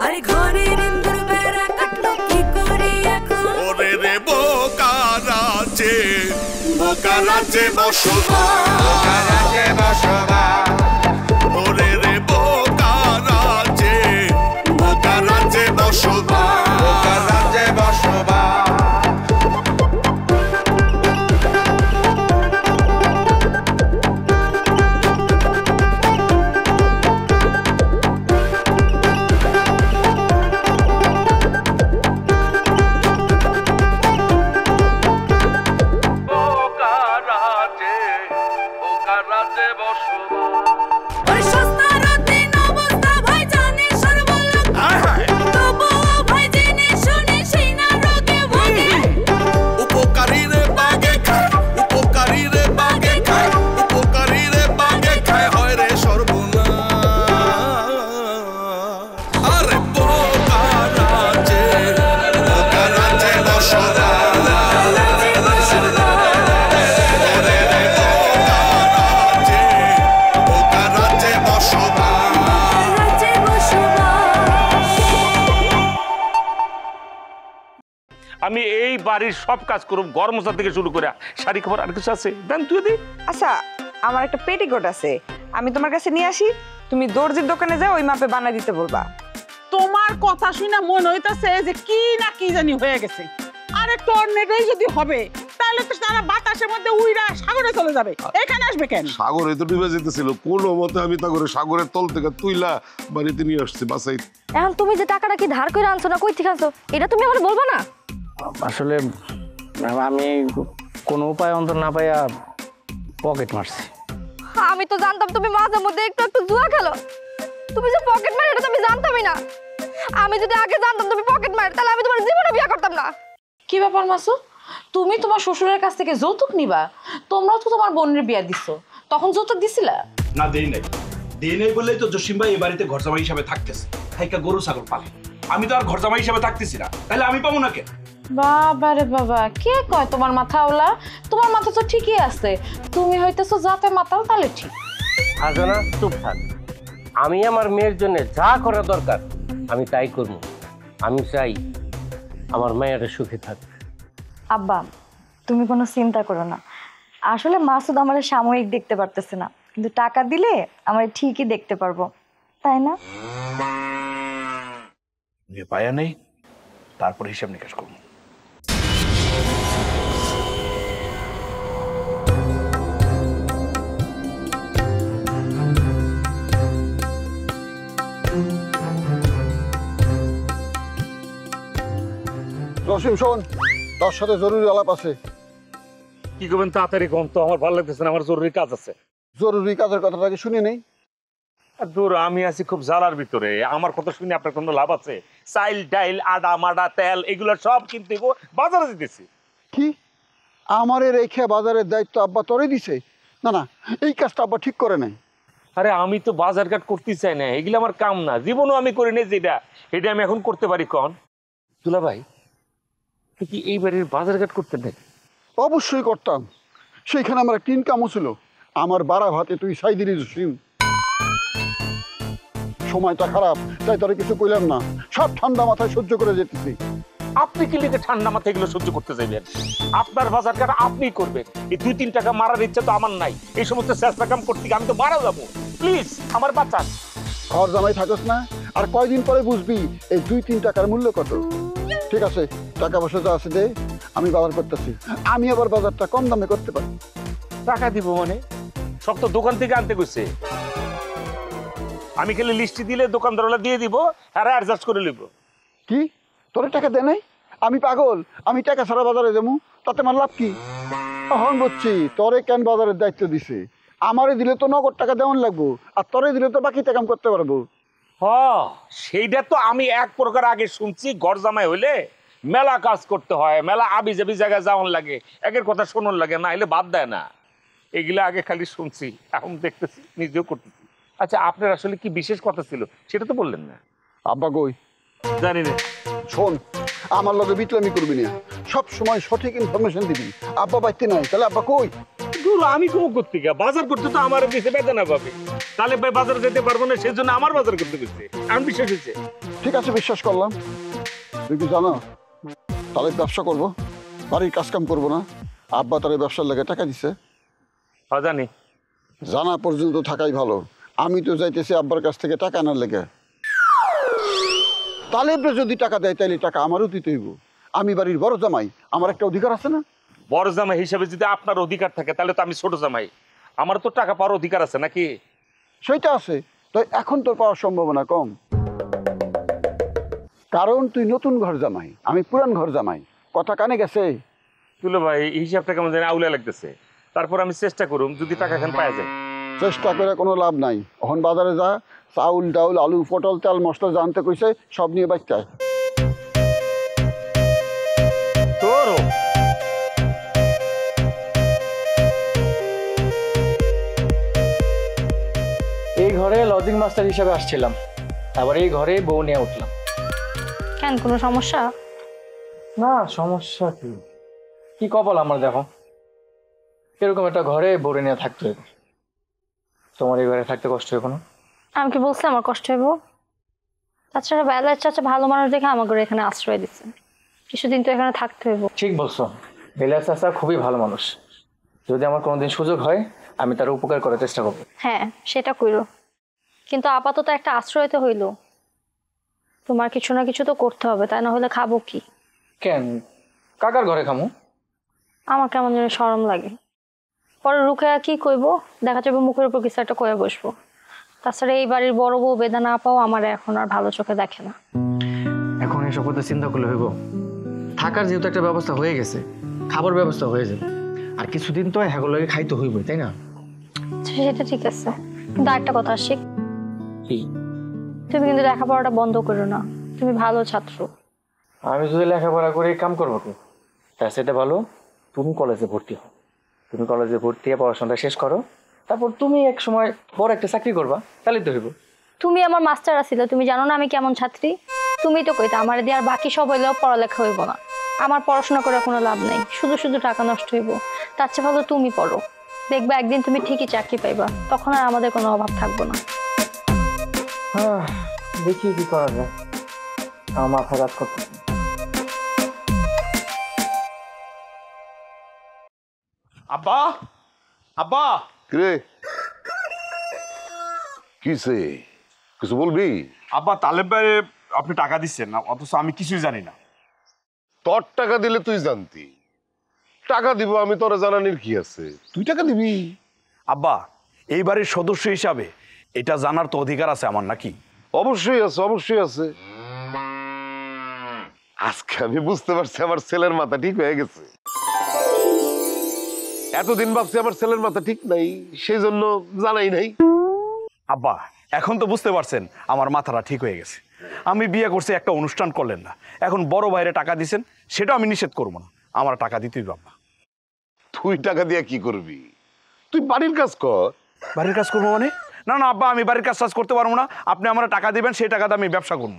আরে ঘরের ইন্দুর বেড়া কাটলো কি করি এখন ওরে রে বোকা রাজ্যে বসবাস ওরে রে বোকা রাজ্যে বসবাস আমি এই বাড়ির সব কাজ করব, ঘর মোছা থেকে শুরু করে শাড়ি খবর আর কিছু আছে দেন তুই দি। আচ্ছা আমার একটা পেটিকোট আছে, আমি তোমার কাছে নিয়ে আসি, তুমি দর্জির দোকানে যাও ওই মাপে বানাই দিতে বলবা। তোমার কথা শুনে মনে হইতাছে যে কি না কি জানি হয়ে গেছে। আরে টর্নেডোই যদি হবে তাহলে তো তারা বাতাসের মধ্যে উইরা সাগরে চলে যাবে, এখানে আসবে কেন? সাগরে তো ডুবে যেতেছিল, কোনো মতে আমি তা করে সাগরের তল থেকে তুইলা বাড়িতে নিয়ে আসছি বাসাই। এখন তুমি যে টাকাটা কি ধার করে আনছো না কই থেকে আনছো এটা তুমি আমার বলবা না? আসলে আমি কোনো উপায় অন্তর না পাইয়া পকেট মারছি। আমি তো জানতাম তুমি মাঝে মধ্যে একটু একটু জুয়া খেলো, তুমি যে পকেট মার এটা তো আমি জানতামই না। আমি যদি আগে জানতাম তুমি পকেট মার তাহলে আমি তোমার জীবনে বিয়ে করতাম না। কি ব্যাপার মাসু, তুমি তোমার শ্বশুরের কাছ থেকে যৌতুক নিবা? তোমরাও তো তোমার বোনের বিয়ে দিছো, তখন যৌতুক দিছিলা? না দেই নাই বললেই তো জসিম ভাই এই বাড়িতে ঘর জামাই হিসাবে থাকতেছে, থাইকা গরু ছাগল পালে। আমি তো আর ঘর জামাই হিসাবে থাকতেছি না, তাহলে আমি পাবো না কেন? বাবা রে বাবা, কে কয় তোমার মাথা ওলা? তোমার মাথা তো ঠিকই আছে, তুমি হইতেছো যাতে মাতাল তাহলে ঠিক। আজনা চুপ থাক, আমি আমার মেয়ের জন্য যা করা দরকার আমি তাই করবো। আমি চাই আমার মেয়েরা সুখে থাক। আব্বা তুমি কোনো চিন্তা করো না, আসলে মাসুদ আমার সাময়িক দেখতে পারতেছে না, কিন্তু টাকা দিলে আমার ঠিকই দেখতে পারবো, তাই না? পায়া নেই, তারপরে হিসাব নিকাশ করবো। জসিম শোন, তোর সাথে জরুরি আলাপ আছে। কি করবেন তাড়াতাড়ি কম, তো আমার ভালো লাগতেছে না, আমার জরুরি কাজ আছে। জরুরি কাজের কথাটাকে শুনি নেই? দূর, আমি আছি খুব জ্বালার ভিতরে, আমার কথা শুনে আপনার কোনো লাভ আছে? চাইল ডাইল আডা মাডা তেল এগুলো সব কিনতে বাজারে দিতেছি। কি আমারে রেখে বাজারের দায়িত্ব আব্বা তোরে দিছে? না না, এই কাজটা আব্বা ঠিক করে নাই। আরে আমি তো বাজার ঘাট করতে চাই না, এগুলো আমার কাম না, জীবনও আমি করি নাই যেটা, এটা আমি এখন করতে পারি। কন দুলা ভাই, তুই কি এই বাড়ির বাজার ঘাট করতে নাই? অবশ্যই করতাম, সেইখানে আমার একটা ইনকামও ছিল। আমার বাড়া ভাতে তুই সাই দিলি জসিম। সময়টা খারাপ তাই তোরে কিছু কইলাম না, সব ঠান্ডা মাথায় সহ্য করে যেতেছি। আপনি কি লিখে ঠান্ডা মাথায় এগুলো সহ্য করতে চাইবেন? আপনার বাজার ঘাট আপনিই করবেন, এই 2-3 টাকা মারার ইচ্ছা তো আমার নাই। এই সমস্ত চেষ্টা কাম করতে গিয়ে আমি তো মারা যাবো, প্লিজ আমার বাঁচান। ঘর জামাই থাকস না, আর কয়দিন পরে বুঝবি এই 2-3 টাকার মূল্য কত। ঠিক আছে, টাকা পয়সা যা আছে দে, আমি বাজার করতেছি। আমি আবার বাজারটা কম দামে করতে পারি। টাকা দিব মানে? সব তো দোকান থেকে আনতে কইছে, আমি খালি লিস্টি দিলে দোকানদারওয়ালা দিয়ে দিব আর অ্যাডজাস্ট করে নিব। কি তোরে টাকা দে নাই? আমি পাগল? আমি টাকা ছাড়া বাজারে যাবো, তাতে আমার লাভ কি? এখন বুঝছি তোরে কেন বাজারের দায়িত্ব দিছে। আমারে দিলে তো নগদ টাকা দেওয়ান লাগবো, আর তোরে দিলে তো বাকিটা কাম করতে পারবো। সেইটা তো আমি এক প্রকার আগে শুনছি, ঘর জামাই হইলে মেলা কাজ করতে হয়, মেলা আবি জাবি জায়গায় যাওয়ান লাগে, একের কথা শোনার লাগে, না হলে বাদ দেয় না। এগুলা আগে খালি শুনছি, এখন দেখতেছি নিজেও করতেছি। আচ্ছা আপনার আসলে কি বিশেষ কথা ছিল সেটা তো বললেন না। আব্বা কই? জানি না। শোন, আমার লগে বিটলামি করবি না, সব সময় সঠিক ইনফরমেশন দিবি। আব্বা বাইতে নাই, তাহলে আব্বা কই? দূর, আমি কম করতে গা বাজার করতে তো আমার দিছে বেদনা পাবে, তাহলে ভাই বাজারে যেতে পারবো না, সেই জন্য আমার বাজার করতে গেছে। আমি বিশ্বাস হয়েছে ঠিক আছে, বিশ্বাস করলাম। তুই কি জানো তাহলে ব্যবসা করব, বাড়ির কাজকাম করবো না? আব্বা তার ব্যবসার লেগে টাকা দিছে। জানি। জানা পর্যন্ত থাকাই ভালো। আমি তো যাইতেছি আব্বার কাছ থেকে টাকা আনার লেগে। তালেবরে যদি টাকা দেয় তাহলে টাকা আমারও দিতে হইব। আমি বাড়ির বড় জামাই, আমার একটা অধিকার আছে না? বড় জামাই হিসাবে যদি আপনার অধিকার থাকে তাহলে তো আমি ছোট জামাই, আমার তো টাকা পাওয়ার অধিকার আছে নাকি? সেইটা আছে, তাই এখন তোর পাওয়ার সম্ভাবনা কম, কারণ তুই নতুন ঘর জামাই, আমি পুরান ঘর জামাই। কথা কানে গেছে? তুলো ভাই এই হিসাবটা কেমন জানি আউলা লাগতেছে, তারপর আমি চেষ্টা করুম যদি টাকা খান পাওয়া যায়। চেষ্টা করে কোনো লাভ নাই। এখন বাজারে যা, চাউল ডাউল আলু পটল তেল মশলা জানতে কইছে, সব নিয়ে বাচ্চায়। তোরও এই ঘরে লজিং মাস্টার হিসেবে আসছিলাম, আবার এই ঘরে বউ নিয়ে উঠলাম। কেন, কোনো সমস্যা? না, সমস্যা কি? কি কপাল আমার, দেখো এরকম একটা ঘরে বউ নিয়ে থাকতে হবে। তোমার এই ঘরে থাকতে কষ্ট হয় কোনো? আমি কি বলছি আমার কষ্ট হইব? তাছাড়া বেলার চাচা ভালো মানুষ দেখে আমাকে এখানে আশ্রয় দিচ্ছে, কিছুদিন তো এখানে থাকতে হইব। ঠিক বলছো, বেলার চাচা খুবই ভালো মানুষ। যদি আমার কোনোদিন সুযোগ হয় আমি তার উপকার করার চেষ্টা করবো। হ্যাঁ, সেটা কইরো, কিন্তু আপাতত একটা আশ্রয় তো হইল। তোমার কিছু না কিছু তো করতে হবে, তাই না হলে খাবো কি? কেন, কাকার ঘরে খামু? আমার কেমন যেন শরম লাগে। পরে রুখে কি কইবো, দেখা যাবে মুখের উপর কিছু একটা কয়ে বসবো। তাছাড়া এই বাড়ির বড় বউ বেদা না পাও আমার এখন আর ভালো চোখে দেখে না। এখন এসব কথা চিন্তা করলে হইব? থাকার যেহেতু একটা ব্যবস্থা হয়ে গেছে, খাবার ব্যবস্থা হয়ে যাবে, আর কিছুদিন তো হ্যাগোলাগে খাইতে হইব, তাই না? সেটা ঠিক আছে, কিন্তু আরেকটা কথা শিখ, কি? তুমি কিন্তু লেখাপড়াটা বন্ধ করো না, তুমি ভালো ছাত্র। আমি যদি লেখাপড়া করে কাম করবো কি? তার সেটা ভালো তুমি কলেজে ভর্তি হও। তুমি কলেজে ভর্তি হয়ে পড়াশোনাটা শেষ করো, তারপর তুমি এক সময় বড় একটা চাকরি করবা, তাহলে তো হইব। তুমি আমার মাস্টার আছিল, তুমি জানো না আমি কেমন ছাত্রী? তুমি তো কইতা আমার দিয়ে আর বাকি সব হইলেও পড়ালেখা হইব না। আমার পড়াশোনা করে কোনো লাভ নেই, শুধু শুধু টাকা নষ্ট হইব। তার চেয়ে ভালো তুমি পড়ো, দেখবা একদিন তুমি ঠিকই চাকরি পাইবা, তখন আর আমাদের কোনো অভাব থাকবো না। হ্যাঁ, দেখি কি করা যায়, আমার মাথা কাজ করতে। আব্বা, আব্বা। রে কিসে কিছু বলবি? আব্বা, তালেব ভাই আপনি টাকা দিচ্ছেন না, অথচ আমি কিছুই জানি না। তোর টাকা দিলে তুই জানতি, টাকা দিব আমি, তোরা জানানির কি আছে? তুই টাকা দিবি? আব্বা, এই বাড়ির সদস্য হিসাবে এটা জানার তো অধিকার আছে আমার, নাকি? অবশ্যই আছে, অবশ্যই আছে। আজকে আমি বুঝতে পারছি আমার ছেলের মাথা ঠিক হয়ে গেছে। এতদিন ভাবছি আমার ছেলের মাথা ঠিক নাই, সেই জন্য জানাই নাই। আব্বা, এখন তো বুঝতে পারছেন আমার মাথাটা ঠিক হয়ে গেছে। আমি বিয়ে করছি, একটা অনুষ্ঠান করলেন না, এখন বড় বাইরে টাকা দিছেন, সেটা আমি নিষেধ করবো না, আমার টাকা দিতেই আব্বা। তুই টাকা দিয়ে কি করবি? তুই বাড়ির কাজ কর। বাড়ির কাজ করবো মানে? না না আব্বা, আমি বাড়ির কাজ টাজ করতে পারবো না, আপনি আমার টাকা দিবেন, সেই টাকাতে আমি ব্যবসা করবো।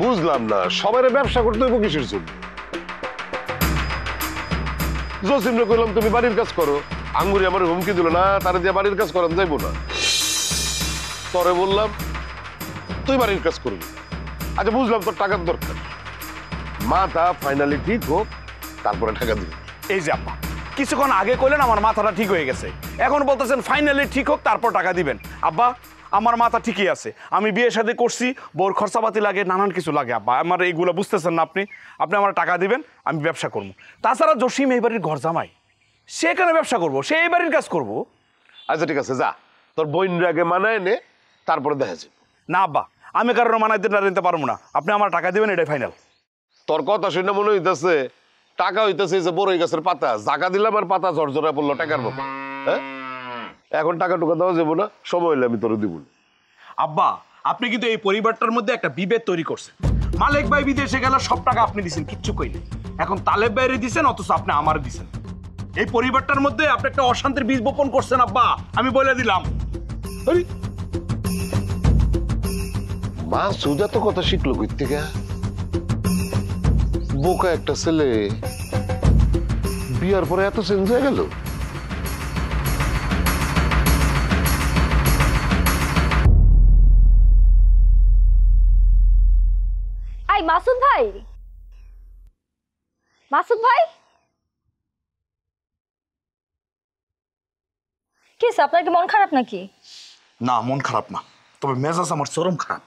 বুঝলাম না, সবাই ব্যবসা করতে হইব কিসের জন্য? জসিমরে কইলাম তুমি বাড়ির কাজ করো, আঙ্গুরি আমার হুমকি দিল না, তারে দিয়ে বাড়ির কাজ করান যাইবো না। তরে বললাম তুই বাড়ির কাজ করবি। আচ্ছা বুঝলাম তোর টাকার দরকার, মাথা ফাইনালি ঠিক হোক তারপরে টাকা দিবি। এই যে আব্বা, কিছুক্ষণ আগে কইলেন আমার মাথাটা ঠিক হয়ে গেছে, এখন বলতেছেন ফাইনালি ঠিক হোক তারপর টাকা দিবেন। আব্বা, আমার মাথা ঠিকই আছে, আমি বিয়ে শাদী করছি, বউর খরচাপাতি লাগে, নানান কিছু লাগে আব্বা, আমার এইগুলো বুঝতেছেন না আপনি। আপনি আমার টাকা দিবেন, আমি ব্যবসা করবো। তাছাড়া জসিম এই বাড়ির ঘর জামাই, সে কেন ব্যবসা করবো, সে এই বাড়ির কাজ করবো। আচ্ছা ঠিক আছে, যা তোর বোনরা আগে মানায় নে, তারপরে দেখা যাবে। না আব্বা, আমি কারোর মানাইতে নিতে পারবো না, আপনি আমার টাকা দিবেন, এটাই ফাইনাল। তোর কথা শুনে মনে হইতেছে টাকা হইতেছে যে বড়ই গাছের পাতা, জায়গা দিলাম আর পাতা ঝরঝরা পড়লো টাকার মতো। হ্যাঁ, এখন টাকা টুকা দেওয়া যাবো না, সময় হইলে আমি তোর দিব। আব্বা, আপনি কিন্তু এই পরিবারটার মধ্যে একটা বিভেদ তৈরি করছেন। মালিক ভাই বিদেশে গেল, সব টাকা আপনি দিচ্ছেন, কিচ্ছু কইলেন। এখন তালেব ভাইরে দিচ্ছেন, অথচ আপনি আমার দিচ্ছেন। এই পরিবারটার মধ্যে আপনি একটা অশান্তির বীজ বপন করছেন আব্বা, আমি বলে দিলাম। মা সুজা তো কথা শিখলো কই থেকে? বোকা একটা ছেলে, বিয়ার পরে এত চেঞ্জ হয়ে গেল। মাসুদ ভাই, মাসুদ ভাই, কি আপনার কি মন খারাপ নাকি? না, মন খারাপ না, তবে মেজাজ আমার চরম খারাপ।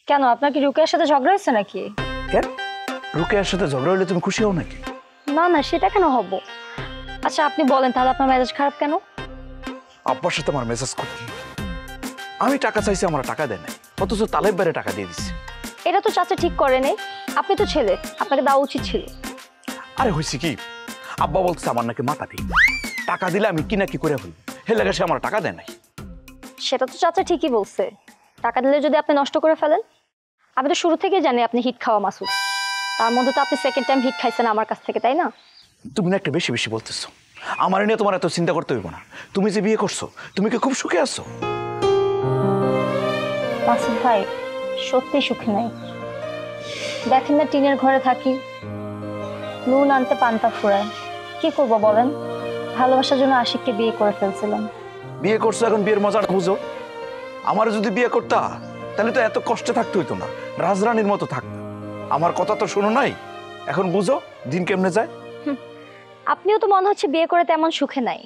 কেন, আপনার কি রুকেয়ার সাথে ঝগড়া হয়েছে নাকি? কেন, রুকেয়ার সাথে ঝগড়া হলে তুমি খুশি হও নাকি? না না, সেটা কেন হব? আচ্ছা আপনি বলেন তাহলে আপনার মেজাজ খারাপ কেন? আব্বার সাথে আমার মেজাজ খুব, আমি টাকা চাইছি, আমার টাকা দেয় নাই, অথচ তালেব বাইরে টাকা দিয়ে দিচ্ছে। এটা তো চাচা ঠিক করে নেই, আপনি তো ছেলে, আপনাকে দেওয়া উচিত ছিল। আরে হয়েছে কি, আব্বা বলছে আমার নাকি মাথা ঠিক, টাকা দিলে আমি কি না কি করে ফেলবো, হে লাগে সে আমার টাকা দেয় নাই। সেটা তো চাচা ঠিকই বলছে, টাকা দিলে যদি আপনি নষ্ট করে ফেলেন। আমি তো শুরু থেকেই জানি আপনি হিট খাওয়া মাসুদ, তার মধ্যে তো আপনি সেকেন্ড টাইম হিট খাইছেন আমার কাছ থেকে, তাই না? তুমি না একটা বেশি বেশি বলতেছো, আমার নিয়ে তোমার এত চিন্তা করতে হইব না। তুমি যে বিয়ে করছো, তুমি কি খুব সুখে আছো? মাসুদ ভাই সত্যি সুখী নাই, দেখেন না টিনের ঘরে থাকি, নুন আনতে পান্তা ফুরায়, কি করব বলেন? ভালোবাসার জন্য আশিককে বিয়ে করে ফেলছিলাম। বিয়ে করছো, এখন বিয়ের মজাটা বুঝো। আমার যদি বিয়ে করতা তাহলে তো এত কষ্টে থাকতে হইতো না, রাজরানীর মতো থাকতো। আমার কথা তো শোনো নাই, এখন বুঝো দিন কেমনে যায়। আপনিও তো মনে হচ্ছে বিয়ে করে তেমন সুখে নাই।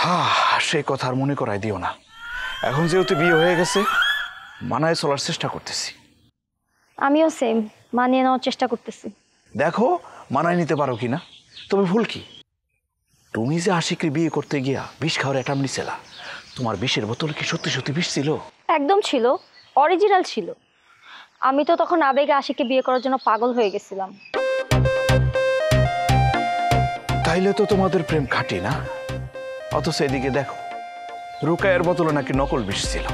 হ্যাঁ, সেই কথা আর মনে করাই দিও না। এখন যেহেতু বিয়ে হয়ে গেছে, মানায় চলার চেষ্টা করতেছি। আমিও সেম, মানিয়ে নেওয়ার চেষ্টা করতেছি। দেখো মানায় নিতে পারো কিনা। তবে ভুল কি, তুমি যে আশিককে বিয়ে করতে গিয়া বিষ খাওয়ার অ্যাটাম্প নিছিলা, তোমার বিষের বোতল কি সত্যি সত্যি বিষ ছিল? একদম ছিল, অরিজিনাল ছিল। আমি তো তখন আবেগে আশিককে বিয়ে করার জন্য পাগল হয়ে গেছিলাম। তাইলে তো তোমাদের প্রেম খাঁটি না? অথচ এদিকে দেখো, রুকায়ের বোতলে নাকি নকল বিষ ছিল।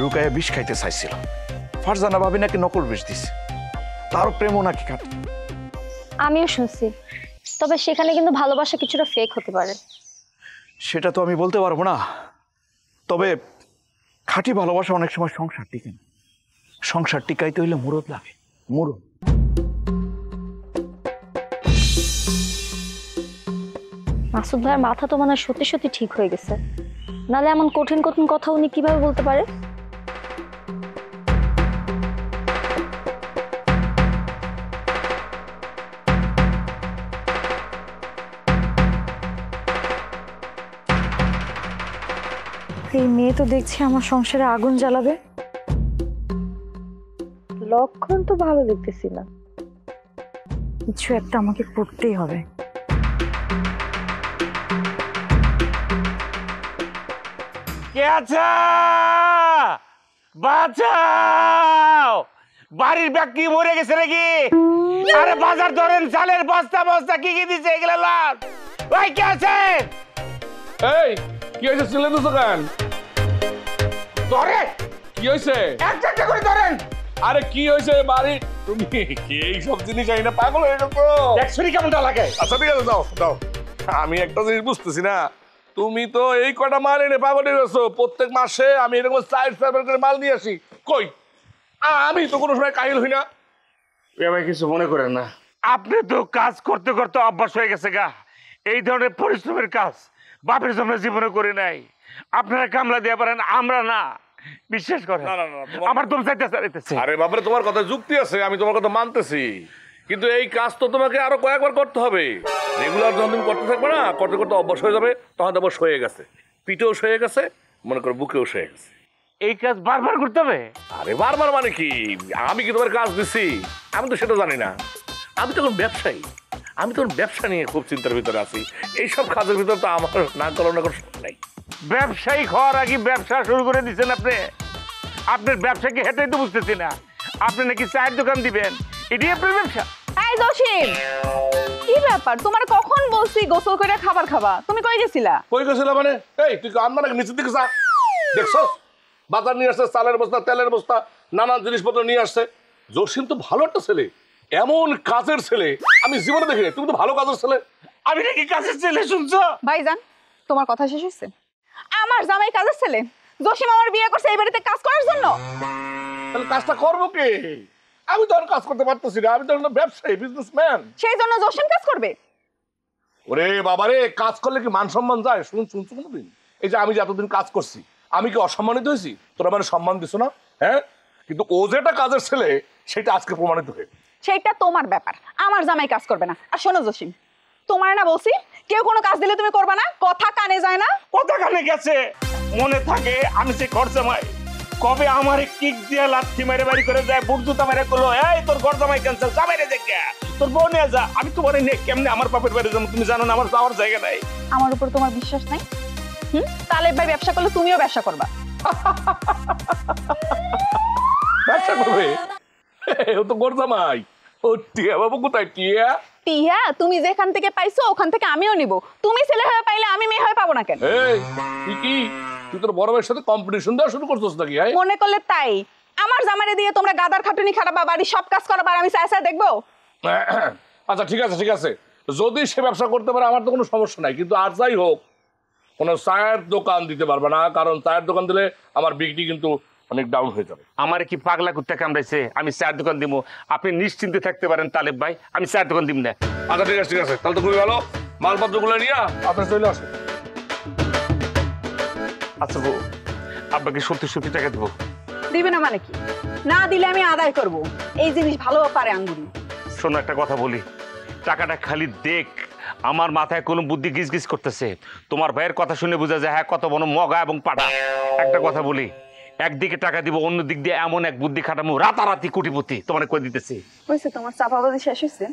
রুকায়া বিষ খাইতে চাইছিল, ফারজানা ভাবি নাকি নকল বিষ দিছে, তারও প্রেমও নাকি খাঁটি। আমিও শুনছি, তবে সেখানে কিন্তু ভালোবাসা কিছুটা ফেক হতে পারে। সেটা তো আমি বলতে পারবো না, তবে খাঁটি ভালোবাসা অনেক সময় সংসার টিকে না। সংসার টিকাইতে হইলে মুরদ লাগে, মুরদ। মাসুদ ভাইয়ের মাথা তো মনে হয় সত্যি সত্যি ঠিক হয়ে গেছে, নাহলে এমন কঠিন কঠিন কথা উনি কিভাবে বলতে পারে? এই মেয়ে তো দেখছি আমার সংসারে আগুন জ্বালাবে। লক্ষণ তো ভালো দেখতেছি না, কিছু একটা আমাকে করতেই হবে। কে আছো? বাঁচাও! বাড়ির ব্যাগ কি মরে গেছে নাকি? আরে বাজার ধরেন, চালের বস্তা বস্তা কি কি দিছে এগুলা লাভ। ভাই কে আছে? এই কি হয়েছে, চিল্লে তো দোকান ধরে কি হয়েছে? একটা করে ধরেন। আরে কি হয়েছে বাড়ি? তুমি কি এই সব জিনিস জানি না, পাগল হয়ে গেছো? একশোরি কেমনটা লাগে? আচ্ছা ঠিক আছে, দাও দাও। আমি একটা জিনিস বুঝতেছি না, তুমি তো এই কটা মাল এনে পাগল হয়ে গেছো। প্রত্যেক মাসে আমি এরকম 4 করে মাল নিয়ে আসি, কই আমি তো কোনো সময় কাহিল হই না। এবার কিছু মনে করেন না, আপনি তো কাজ করতে করতে অভ্যাস হয়ে গেছে গা। এই ধরনের পরিশ্রমের কাজ বাপের জন্য জীবনে করে নাই। আপনারা কামলা দিয়ে পারেন, আমরা না। বিশ্বাস করেন, আমার দম চাইতেছে। আরে বাবারে, তোমার কথা যুক্তি আছে, আমি তোমার কথা মানতেছি, কিন্তু এই কাজ তো তোমাকে আরো কয়েকবার করতে হবে। রেগুলার যখন তুমি করতে থাকবে না, করতে করতে অভ্যাস হয়ে যাবে, তখন তো অভ্যাস হয়ে গেছে, পিঠেও সয়ে গেছে, মনে করো বুকেও সয়ে গেছে। এই কাজ বারবার করতে হবে? আরে বারবার মানে কি, আমি কি তোমার কাজ দিচ্ছি? আমি তো সেটা জানি না। আমি তখন ব্যবসায়ী, আমি তখন ব্যবসা নিয়ে খুব চিন্তার ভিতরে আছি। এইসব কাজের ভিতরে তো আমার না করার না করার সময় নাই। ব্যবসায়ী হওয়ার আগে ব্যবসা শুরু করে দিচ্ছেন আপনি। আপনার ব্যবসাকে হেঁটেই তো বুঝতেছি না। আপনি নাকি চায়ের দোকান দিবেন, এটি আপনার ব্যবসা? এই জসিম, কি ব্যাপার? তোমার কখন বলছি গোসল করে খাবার খাবা, তুমি কই গেছিলা? কই গেছিলা মানে? এই তুই আনবা নাকি নিচের দিকে যা, দেখছো বাজার নিয়ে আসছে, চালের বস্তা, তেলের বস্তা, নানান জিনিসপত্র নিয়ে আসছে। জসিম তো ভালো একটা ছেলে, এমন কাজের ছেলে আমি জীবনে দেখিনি। তুমি তো ভালো কাজের ছেলে। আমি নাকি কাজের ছেলে, শুনছো? ভাইজান, তোমার কথা শেষ হয়েছে? আমার জামাই কাজের ছেলে, জসিম আমার বিয়ে করছে এই বাড়িতে কাজ করার জন্য। তাহলে কাজটা করবো কে? আমি তো আর কাজ করতে পারতেছি না, আমি তো ব্যবসায়ী, বিজনেসম্যান। সেই জন্য জসিম কাজ করবে? ওরে বাবারে, কাজ করলে কি মান সম্মান যায়? শুনছো কোনোদিন? এই যে আমি যে এতদিন কাজ করছি, আমি কি অসম্মানিত হয়েছি? তোরা মানে সম্মান দিছো না? হ্যাঁ, কিন্তু ও যেটা কাজের ছেলে সেটা আজকে প্রমাণিত হয়ে সেইটা তোমার ব্যাপার, আমার জামাই কাজ করবে না। আর শোনো জসিম, তোমার না বলছি কেউ কোনো কাজ দিলে তুমি করবে না, কথা কানে যায় না। কথা কানে গেছে, মনে থাকে আমি সে ঘর জামাই। কবে আমার কিক দিয়ে লাথি মেরে বাড়ি করে যায়, বুট জুতা মেরে করলো, এই তোর ঘর জামাই ক্যান্সেল, জামাই রে দেখে তোর বউ নিয়ে যা। আমি তোমার কেমনে আমার বাপের বাড়ি যাবো? তুমি জানো না আমার যাওয়ার জায়গা নাই। আমার উপর তোমার বিশ্বাস নাই? তালেব ভাই ব্যবসা করলে তুমিও ব্যবসা করবা। ব্যবসা করবে? ও তো ঘর জামাই। ও টিয়া বাবু কোথায়? টিয়া টিয়া তুমি যেখান থেকে পাইছো ওখান থেকে আমিও নিব। তুমি ছেলে হয়ে পাইলে আমি মেয়ে হয়ে পাবো না কেন? এই তুই কি তুই তোর বড় ভাইয়ের সাথে কম্পিটিশন দেওয়া শুরু করছিস নাকি? মনে করলে তাই আমার জামাইরে দিয়ে তোমরা গাদার খাটুনি খাটাবা, বাড়ির সব কাজ করাবা, আর আমি চাই চাই দেখবো? আচ্ছা ঠিক আছে ঠিক আছে, যদি সে ব্যবসা করতে পারে আমার তো কোনো সমস্যা নাই, কিন্তু আর যাই হোক কোনো চায়ের দোকান দিতে পারবে না, কারণ চায়ের দোকান দিলে আমার বিক্রি কিন্তু অনেক ডাউন হয়ে যাবে। আমার কি পাগলা কুত্তা কামড়াইছে? আমি চায়ের দোকান দিব, আপনি নিশ্চিন্তে থাকতে পারেন তালেব ভাই, আমি চায়ের দোকান দিব না। আচ্ছা ঠিক আছে তাহলে তো খুবই ভালো, মালপত্রগুলো নিয়ে আপনার চলে আসো। আচ্ছা বউ, আপনাকে সত্যি সত্যি টাকা দেবো? দিবে না মানে কি? না দিলে আমি আদায় করব। এই জিনিস ভালো পারে আঙ্গুরি। শোনো একটা কথা বলি, টাকাটা খালি দেখ, আমার মাথায় কোনো বুদ্ধি গিজ গিজ করতেছে। তোমার ভাইয়ের কথা শুনে বোঝা যায় হ্যাঁ কত বড় মগা এবং পাটা। একটা কথা বলি, একদিকে টাকা দিব, অন্য দিক দিয়ে এমন এক বুদ্ধি খাটামু রাতারাতি কোটিপতি। তোমার কই দিতেছি। হয়েছে তোমার চাপাবাজি শেষ হয়েছে?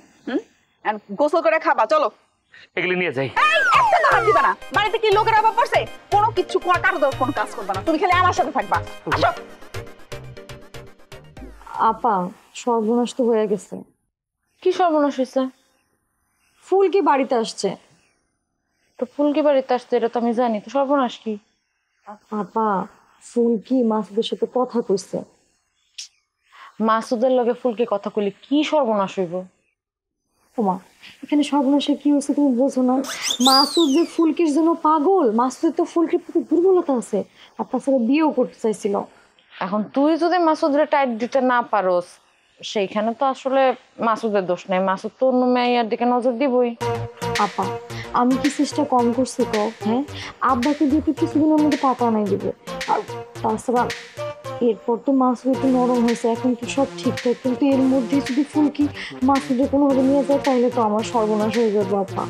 গোসল করে খাবা, চলো। এগুলি নিয়ে যাই। একটা তো হাত দিবা না, বাড়িতে কি লোকের অভাব পড়ছে? কোনো কিছু কারো কোন কাজ করবা না, তুমি খালি আমার সাথে থাকবা। আসো। আপা সর্বনাশ তো হয়ে গেছে। কি সর্বনাশ হয়েছে? ফুলকি বাড়িতে আসছে। তো ফুলকি বাড়িতে আসছে এটা তো আমি জানি, তো সর্বনাশ কি? আপা ফুলকি মাসুদের সাথে কথা কইছে। মাসুদের লগে ফুলকি কথা কইলে কি সর্বনাশ হইব? ওমা এখানে সর্বনাশের কি হয়েছে তুমি বোঝো না? মাসুদ যে ফুলকির জন্য পাগল, মাসুদের তো ফুলকির প্রতি দুর্বলতা আছে, আর তাছাড়া বিয়েও করতে চাইছিল। এখন তুই যদি মাসুদরে টাইট দিতে না পারোস, সেইখানে তো আসলে মাসুদের দোষ নেই, মাসুদ তো অন্য মেয়ের দিকে নজর দিবই। আপা আমি কি চেষ্টা কম করছি কও? হ্যাঁ আব্বাকে দিয়ে তো কিছুদিনের মধ্যে টাকা নাই দেবে। আর তাছাড়া এরপর তো মাসুদ একটু নরম হয়েছে, এখন তো সব ঠিকঠাক, কিন্তু এর মধ্যে যদি ফুলকি মাসুদে কোনোভাবে নিয়ে যায় তাহলে তো আমার সর্বনাশ হয়ে যাবে। আপা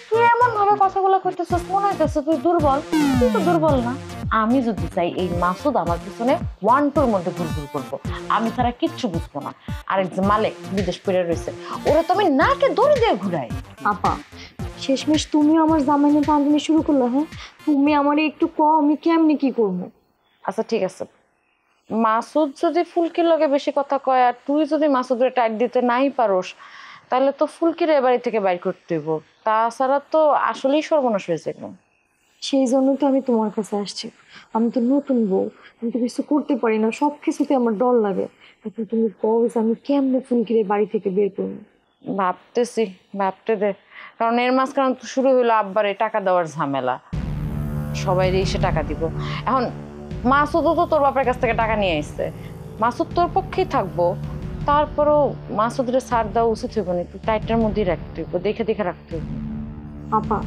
তুই এমন ভাবে কথাগুলো করতেছিস, মনে হইতেছে তুই দুর্বল। তুই তো দুর্বল না। আমি যদি চাই এই মাসুদ আমার পিছনে 1-2 মধ্যে ঘুরঘুর করবো, আমি তারা কিচ্ছু বুঝবো না। আরেক যে মালিক বিদেশ ফিরে রয়েছে, ওরা তো আমি নাকে দড়ি দিয়ে ঘুরাই। আপা শেষমেশ তুমিও আমার জামাই নিয়ে টানটানি শুরু করলো। হ্যাঁ তুমি আমারে একটু কম, আমি কেমনি কি করবো? আচ্ছা ঠিক আছে, মাসুদ যদি ফুলকির লগে বেশি কথা কয় আর তুই যদি মাসুদের টাইট দিতে নাই পারোস, তাহলে তো ফুলকির এ বাড়ি থেকে বাইর করতে হইব। তাছাড়া তো আসলেই সর্বনাশ হয়েছে একদম। সেই জন্য তো আমি তোমার কাছে আসছি। আমি তো নতুন বউ, আমি তো কিছু করতে পারি না, সব কিছুতে আমার ডর লাগে। এখন তুমি কও যে আমি কেমনে ফুলকির বাড়ি থেকে বের করবো? ভাবতেছি, ভাবতে দে। কারণ এর মাঝখানে তো শুরু হইলো আব্বারে টাকা দেওয়ার ঝামেলা, সবাই এসে টাকা দিব। এখন মাসুদও তো তোর বাপের কাছ থেকে টাকা নিয়ে আসছে, মাসুদ তোর পক্ষেই থাকবো। তারপরও মাসুদের ছাড় দেওয়া উচিত হইব না, একটু টাইটের মধ্যেই রাখতে হইব, দেখে দেখে রাখতে হইব। আপা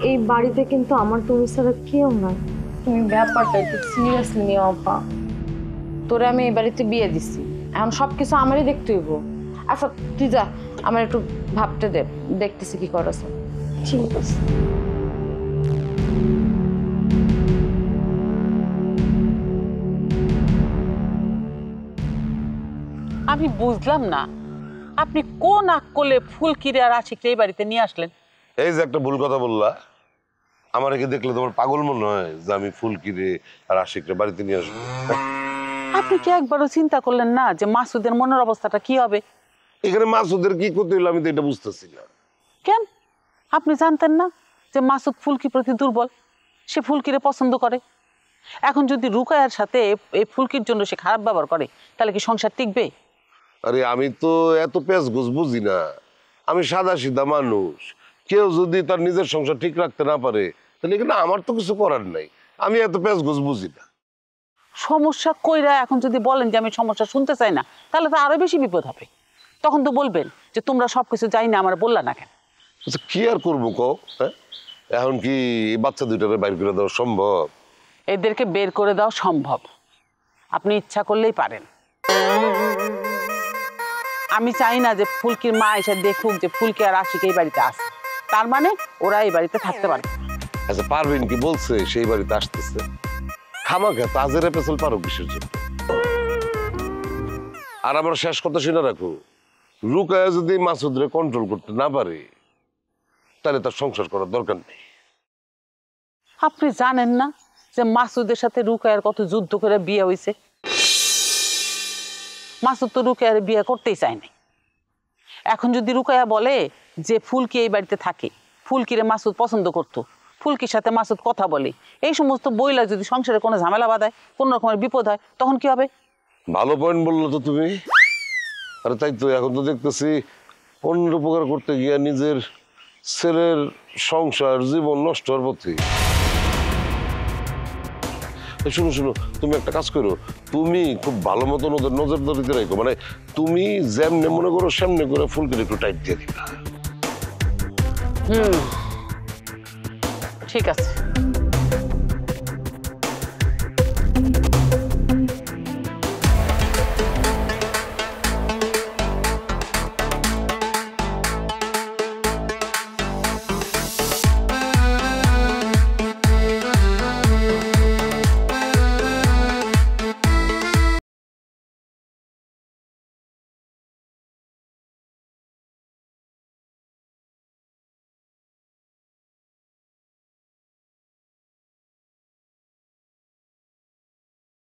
এই বাড়িতে কিন্তু আমার তুমি ছাড়া কেউ নাই, তুমি ব্যাপারটা একটু সিরিয়াসলি নিও। আপা তোরে আমি এই বাড়িতে বিয়ে দিছি, এখন সবকিছু আমারই দেখতে হইব। আচ্ছা তুই যা, আমার একটু ভাবতে দে, দেখতেছি কি করা যায়। ঠিক আছে। আমি বুঝলাম না, আপনি কোন আকলে ফুলকিরে আর আশিকরে এই বাড়িতে নিয়ে আসলেন? এই যে একটা ভুল কথা বললা, আমার কি দেখলে তোমার পাগল মনে হয় যে আমি ফুলকিরে আর আশিকরে বাড়িতে নিয়ে আসবো? আপনি কি একবারও চিন্তা করলেন না যে মাসুদের মনের অবস্থাটা কি হবে? এখানে মাসুদের কি ক্ষতি হলো আমি তো এটা বুঝতেছি না। কেন আপনি জানতেন না যে মাসুদ ফুলকির প্রতি দুর্বল, সে ফুলকিরে পছন্দ করে? এখন যদি রুকায়ার সাথে এই ফুলকির জন্য সে খারাপ ব্যবহার করে, তাহলে কি সংসার টিকবে? আরে আমি তো এত পেঁচ গোছ বুঝি না, আমি সাদা সিধা মানুষ। কেউ যদি তার নিজের সংসার ঠিক রাখতে না পারে তাহলে এখানে আমার তো কিছু করার নাই, আমি এত পেঁচ গোছ বুঝি না। সমস্যা কইরা এখন যদি বলেন যে আমি সমস্যা শুনতে চাই না, তাহলে তো আরো বেশি বিপদ হবে। তখন তো বলবেন যে তোমরা সবকিছু যাই না, আমার বললা না কেন? আচ্ছা কি আর করবো কও? হ্যাঁ এখন কি এই বাচ্চা দুইটারে বাইর করে দেওয়া সম্ভব? এদেরকে বের করে দেওয়া সম্ভব, আপনি ইচ্ছা করলেই পারেন। আমি চাই না যে ফুলকির মা এসে দেখুক যে ফুলকি আর আশিক এই বাড়িতে আছে, তার মানে ওরা এই বাড়িতে থাকতে পারবে। আচ্ছা পারবেন কি বলছে সেই বাড়িতে আসতেছে? খামাখা তাজের পেছল পারো কিসের জন্য? আর আমার শেষ কথা শুনে রাখো, রুকায়া যদি মাসুদরে কন্ট্রোল করতে না পারে তাহলে তার সংসার করার দরকার নেই। আপনি জানেন না যে মাসুদের সাথে রুকায়ার কত যুদ্ধ করে বিয়ে হয়েছে? মাসুদ তো রুকায়ার বিয়ে করতেই চায় নাই। এখন যদি রুকায়া বলে যে ফুলকি এই বাড়িতে থাকে, ফুলকিরে মাসুদ পছন্দ করতো, ফুলকির সাথে মাসুদ কথা বলে, এই সমস্ত বইলা যদি সংসারে কোনো ঝামেলা বাঁধায়, কোনো রকমের বিপদ হয়, তখন কি হবে? ভালো পয়েন্ট বললো তো তুমি। আরে তাই তো, এখন তো দেখতেছি অন্যের উপকার করতে গিয়া নিজের ছেলের সংসার জীবন নষ্ট হওয়ার পথে। শুনো শুনো, তুমি একটা কাজ করো, তুমি খুব ভালো মতন ওদের নজরদারিতে রাখো, মানে তুমি যেমনে মনে করো সেমনে করে ফুলকে একটু টাইট দিয়ে দিবা। ঠিক আছে।